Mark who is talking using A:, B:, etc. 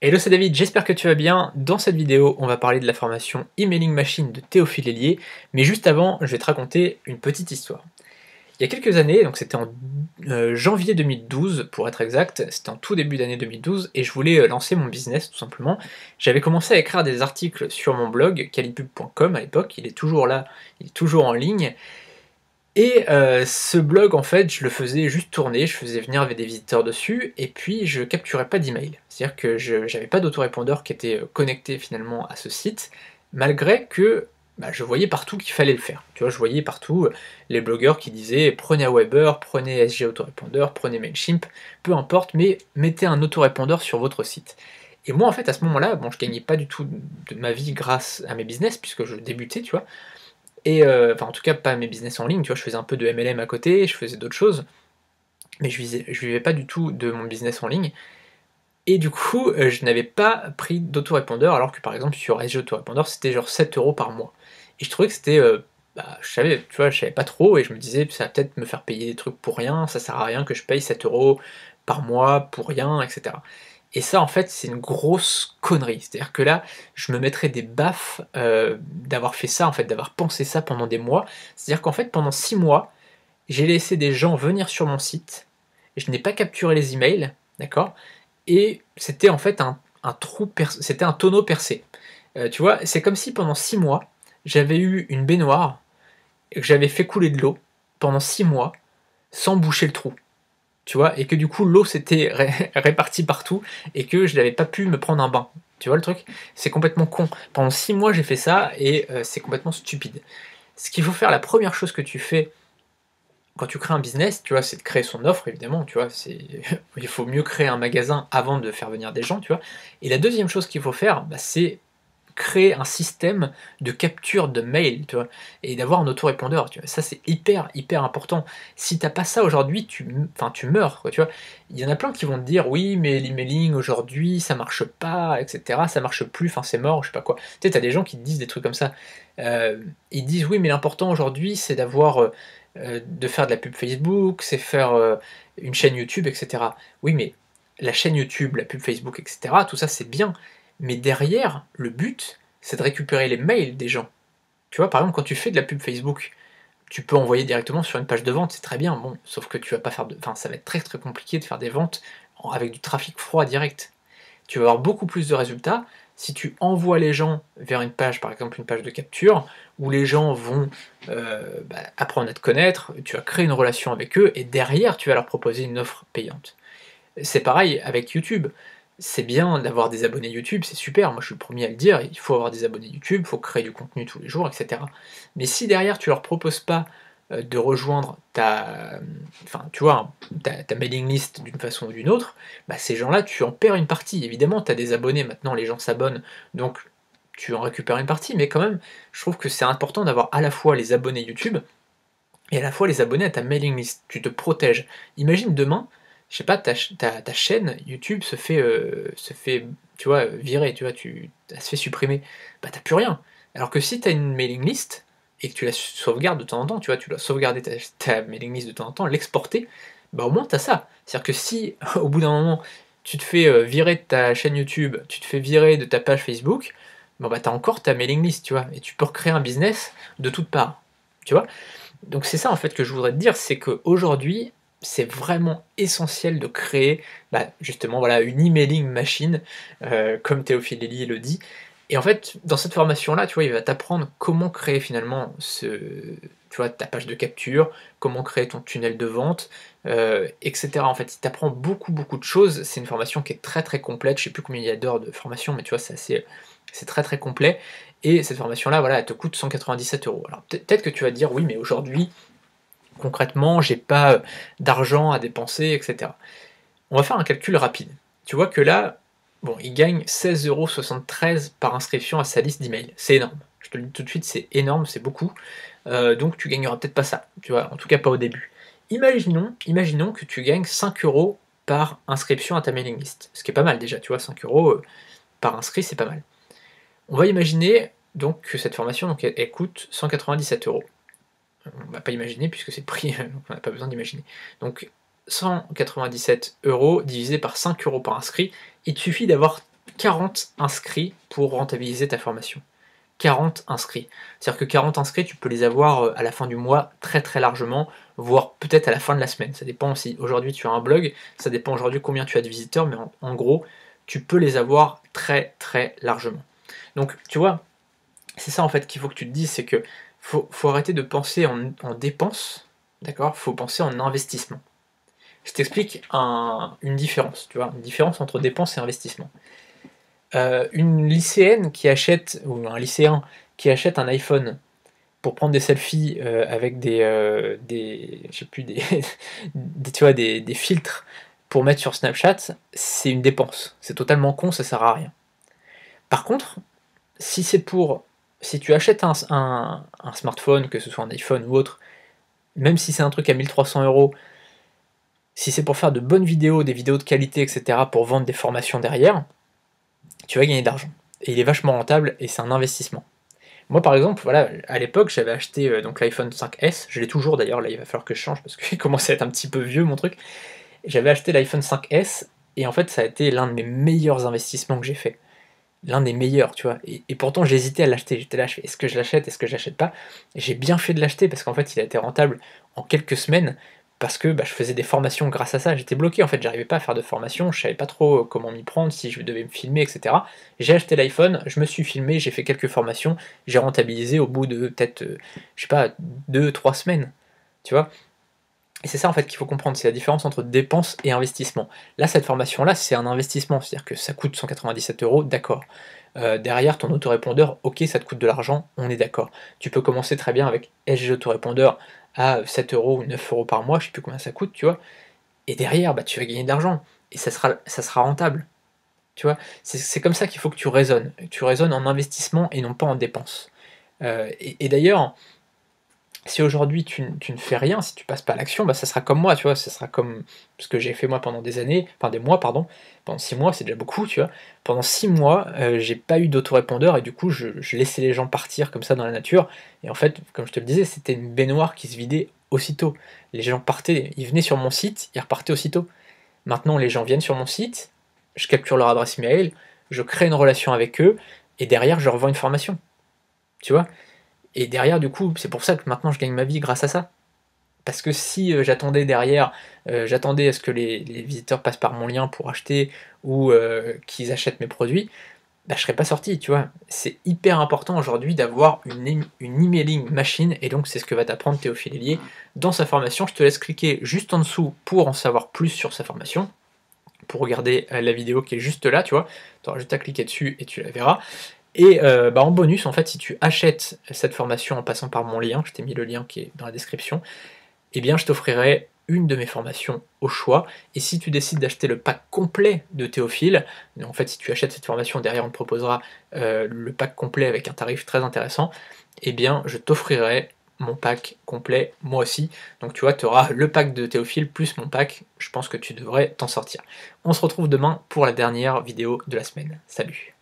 A: Hello, c'est David, j'espère que tu vas bien. Dans cette vidéo, on va parler de la formation Emailing Machine de Théophile Hélier, mais juste avant, je vais te raconter une petite histoire. Il y a quelques années, donc c'était en janvier 2012 pour être exact, c'était en tout début d'année 2012, et je voulais lancer mon business tout simplement. J'avais commencé à écrire des articles sur mon blog, calipub.com à l'époque, il est toujours là, il est toujours en ligne, et ce blog, en fait, je le faisais juste tourner, je faisais venir des visiteurs dessus, et puis je capturais pas d'email. C'est-à-dire que je j'avais pas d'autorépondeur qui était connecté finalement à ce site, malgré que bah, je voyais partout qu'il fallait le faire. Tu vois, je voyais partout les blogueurs qui disaient prenez Aweber, prenez SG Autorépondeur, prenez Mailchimp, peu importe, mais mettez un autorépondeur sur votre site. Et moi, en fait, à ce moment-là, bon, je gagnais pas du tout de ma vie grâce à mes business, puisque je débutais, tu vois, et enfin, en tout cas, pas mes business en ligne, tu vois, je faisais un peu de MLM à côté, je faisais d'autres choses, mais je vivais pas du tout de mon business en ligne. Et du coup, je n'avais pas pris d'autorépondeur, alors que par exemple sur SG Autorépondeur, c'était genre 7 euros par mois. Et je trouvais que c'était, bah, je savais, tu vois, je savais pas trop, et je me disais, ça va peut-être me faire payer des trucs pour rien, ça sert à rien que je paye 7 euros par mois pour rien, etc. Et ça, en fait, c'est une grosse connerie. C'est-à-dire que là, je me mettrais des baffes d'avoir fait ça, en fait, d'avoir pensé ça pendant des mois. C'est-à-dire qu'en fait, pendant 6 mois, j'ai laissé des gens venir sur mon site, je n'ai pas capturé les emails, d'accord? Et c'était en fait c'était un tonneau percé. Tu vois, c'est comme si pendant 6 mois, j'avais eu une baignoire et que j'avais fait couler de l'eau pendant 6 mois sans boucher le trou. Tu vois, et que du coup l'eau s'était répartie partout et que je n'avais pas pu me prendre un bain. Tu vois le truc? C'est complètement con. Pendant 6 mois j'ai fait ça et c'est complètement stupide. Ce qu'il faut faire, la première chose que tu fais quand tu crées un business, tu vois, c'est de créer son offre, évidemment, tu vois, il faut mieux créer un magasin avant de faire venir des gens, tu vois. Et la deuxième chose qu'il faut faire, bah, c'est créer un système de capture de mail, tu vois, et d'avoir un autorépondeur, tu vois. Ça, c'est hyper, hyper important. Si t'as pas ça aujourd'hui, enfin, tu meurs, quoi, tu vois. Il y en a plein qui vont te dire, oui, mais l'emailing aujourd'hui, ça marche pas, etc., ça marche plus, enfin, c'est mort, je sais pas quoi. Tu sais, t'as des gens qui te disent des trucs comme ça. Ils disent, oui, mais l'important aujourd'hui, c'est de faire de la pub Facebook, c'est faire une chaîne YouTube, etc. Oui, mais la chaîne YouTube, la pub Facebook, etc., tout ça, c'est bien. Mais derrière, le but, c'est de récupérer les mails des gens. Tu vois, par exemple, quand tu fais de la pub Facebook, tu peux envoyer directement sur une page de vente, c'est très bien, bon, sauf que tu vas pas faire de. Enfin, ça va être très très compliqué de faire des ventes avec du trafic froid direct. Tu vas avoir beaucoup plus de résultats si tu envoies les gens vers une page, par exemple une page de capture, où les gens vont apprendre à te connaître, tu vas créer une relation avec eux, et derrière, tu vas leur proposer une offre payante. C'est pareil avec YouTube. C'est bien d'avoir des abonnés YouTube, c'est super, moi je suis le premier à le dire, il faut avoir des abonnés YouTube, il faut créer du contenu tous les jours, etc. Mais si derrière tu leur proposes pas de rejoindre enfin tu vois, ta mailing list d'une façon ou d'une autre, bah ces gens-là tu en perds une partie. Évidemment, tu as des abonnés maintenant, les gens s'abonnent, donc tu en récupères une partie, mais quand même, je trouve que c'est important d'avoir à la fois les abonnés YouTube et à la fois les abonnés à ta mailing list. Tu te protèges. Imagine demain, je sais pas, ta chaîne YouTube se fait, tu vois, virer, tu vois, elle se fait supprimer. Bah t'as plus rien. Alors que si tu as une mailing list et que tu la sauvegardes de temps en temps, tu vois, tu dois sauvegarder ta mailing list de temps en temps, l'exporter, bah au moins t'as ça. C'est-à-dire que si au bout d'un moment tu te fais virer de ta chaîne YouTube, tu te fais virer de ta page Facebook, bon bah t'as encore ta mailing list, tu vois, et tu peux recréer un business de toutes parts. Tu vois? Donc c'est ça en fait que je voudrais te dire, c'est qu'aujourd'hui, c'est vraiment essentiel de créer justement voilà, une emailing machine, comme Théophile Hélier le dit. Et en fait, dans cette formation-là, tu vois, il va t'apprendre comment créer finalement tu vois, ta page de capture, comment créer ton tunnel de vente, etc. En fait, il t'apprend beaucoup, beaucoup de choses. C'est une formation qui est très, très complète. Je sais plus combien il y a d'heures de formation, mais tu vois, c'est très, très complet. Et cette formation-là, voilà, elle te coûte 197 euros. Alors peut-être que tu vas te dire, oui, mais aujourd'hui, concrètement, j'ai pas d'argent à dépenser, etc. On va faire un calcul rapide. Tu vois que là, bon, il gagne 16,73 € par inscription à sa liste d'emails. C'est énorme. Je te le dis tout de suite, c'est énorme, c'est beaucoup. Donc tu gagneras peut-être pas ça, tu vois, en tout cas pas au début. Imaginons que tu gagnes 5 euros par inscription à ta mailing list. Ce qui est pas mal déjà, tu vois, 5 euros par inscrit, c'est pas mal. On va imaginer donc que cette formation donc, elle coûte 197 euros. On va pas imaginer puisque c'est le prix, donc on n'a pas besoin d'imaginer. Donc 197 euros divisé par 5 euros par inscrit, il te suffit d'avoir 40 inscrits pour rentabiliser ta formation. 40 inscrits. C'est-à-dire que 40 inscrits, tu peux les avoir à la fin du mois très très largement, voire peut-être à la fin de la semaine. Ça dépend si aujourd'hui tu as un blog, ça dépend aujourd'hui combien tu as de visiteurs, mais en gros, tu peux les avoir très très largement. Donc tu vois, c'est ça en fait qu'il faut que tu te dises, c'est que faut arrêter de penser en dépenses, d'accord? Faut penser en investissement. Je t'explique une différence, tu vois, une différence entre dépenses et investissement. Une lycéenne qui achète, ou un lycéen qui achète un iPhone pour prendre des selfies avec je sais plus, tu vois, des filtres pour mettre sur Snapchat, c'est une dépense. C'est totalement con, ça sert à rien. Par contre, si tu achètes un smartphone, que ce soit un iPhone ou autre, même si c'est un truc à 1300 €, si c'est pour faire de bonnes vidéos, des vidéos de qualité, etc., pour vendre des formations derrière, tu vas gagner de l'argent. Et il est vachement rentable et c'est un investissement. Moi par exemple, voilà, à l'époque j'avais acheté donc l'iPhone 5S, je l'ai toujours d'ailleurs, là il va falloir que je change parce qu'il commence à être un petit peu vieux mon truc. J'avais acheté l'iPhone 5S et en fait ça a été l'un de mes meilleurs investissements que j'ai fait. L'un des meilleurs, tu vois. Et pourtant j'hésitais à l'acheter, j'étais là, je fais est-ce que je l'achète, est-ce que je l'achète pas? Et j'ai bien fait de l'acheter parce qu'en fait il a été rentable en quelques semaines parce que je faisais des formations grâce à ça. J'étais bloqué en fait, j'arrivais pas à faire de formation, je savais pas trop comment m'y prendre, si je devais me filmer, etc. J'ai acheté l'iPhone, je me suis filmé, j'ai fait quelques formations, j'ai rentabilisé au bout de peut-être, je sais pas, 2-3 semaines, tu vois. Et c'est ça en fait qu'il faut comprendre, c'est la différence entre dépense et investissement. Là, cette formation-là, c'est un investissement, c'est-à-dire que ça coûte 197 €, d'accord. Derrière ton autorépondeur, ok, ça te coûte de l'argent, on est d'accord. Tu peux commencer très bien avec SG autorépondeur à 7 € ou 9 € par mois, je sais plus combien ça coûte, tu vois. Et derrière, tu vas gagner de l'argent, et ça sera rentable. Tu vois, c'est comme ça qu'il faut que tu raisonnes. Tu raisonnes en investissement et non pas en dépense. Et d'ailleurs, si aujourd'hui tu ne fais rien, si tu passes pas à l'action, ça sera comme moi, tu vois, ça sera comme ce que j'ai fait moi pendant des années, enfin des mois, pardon, pendant 6 mois, c'est déjà beaucoup, tu vois. Pendant 6 mois, j'ai pas eu d'autorépondeur et du coup, je laissais les gens partir comme ça dans la nature. Et en fait, comme je te le disais, c'était une baignoire qui se vidait aussitôt. Les gens partaient, ils venaient sur mon site, ils repartaient aussitôt. Maintenant, les gens viennent sur mon site, je capture leur adresse email, je crée une relation avec eux, et derrière, je leur vends une formation. Tu vois? Et derrière, du coup, c'est pour ça que maintenant je gagne ma vie grâce à ça. Parce que si j'attendais derrière, j'attendais à ce que les visiteurs passent par mon lien pour acheter ou qu'ils achètent mes produits, je serais pas sorti, tu vois. C'est hyper important aujourd'hui d'avoir une emailing machine, et donc c'est ce que va t'apprendre Théophile Hélier dans sa formation. Je te laisse cliquer juste en dessous pour en savoir plus sur sa formation, pour regarder la vidéo qui est juste là, tu vois. Tu auras juste à cliquer dessus et tu la verras. Et en bonus, en fait, si tu achètes cette formation en passant par mon lien, je t'ai mis le lien qui est dans la description, eh bien je t'offrirai une de mes formations au choix. Et si tu décides d'acheter le pack complet de Théophile, en fait si tu achètes cette formation, derrière on te proposera le pack complet avec un tarif très intéressant, eh bien je t'offrirai mon pack complet moi aussi. Donc tu vois, tu auras le pack de Théophile plus mon pack, je pense que tu devrais t'en sortir. On se retrouve demain pour la dernière vidéo de la semaine. Salut!